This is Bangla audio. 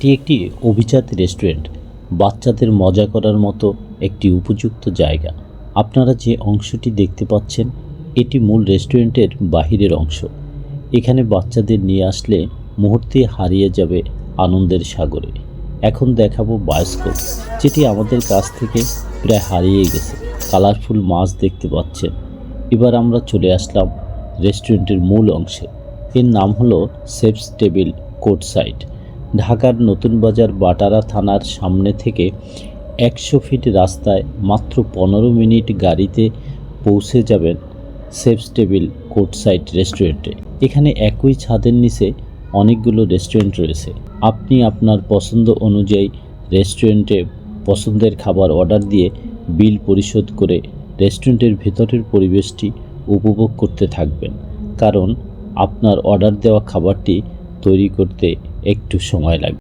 এটি একটি অভিজাত রেস্টুরেন্ট, বাচ্চাদের মজা করার মতো একটি উপযুক্ত জায়গা। আপনারা যে অংশটি দেখতে পাচ্ছেন এটি মূল রেস্টুরেন্টের বাহিরের অংশ। এখানে বাচ্চাদের নিয়ে আসলে মুহূর্তে হারিয়ে যাবে আনন্দের সাগরে। এখন দেখাবো বায়োস্কোপ, যেটি আমাদের কাছ থেকে প্রায় হারিয়ে গেছে। কালারফুল মাছ দেখতে পাচ্ছেন। এবার আমরা চলে আসলাম রেস্টুরেন্টের মূল অংশে। এর নাম হলো শেফস টেবিল কোর্টসাইড। ঢাকার নতুন বাজার বাটারা থানার সামনে থেকে 100 ফিট রাস্তায় মাত্র 15 মিনিট গাড়িতে পৌঁছে যাবেন শেফস টেবিল কোর্টসাইড রেস্টুরেন্টে। এখানে একই ছাদের নিচে অনেকগুলো রেস্টুরেন্ট রয়েছে। আপনি আপনার পছন্দ অনুযায়ী রেস্টুরেন্টে পছন্দের খাবার অর্ডার দিয়ে বিল পরিশোধ করে রেস্টুরেন্টের ভেতরের পরিবেশটি উপভোগ করতে থাকবেন, কারণ আপনার অর্ডার দেওয়া খাবারটি তৈরি করতে একটু সময় লাগবে।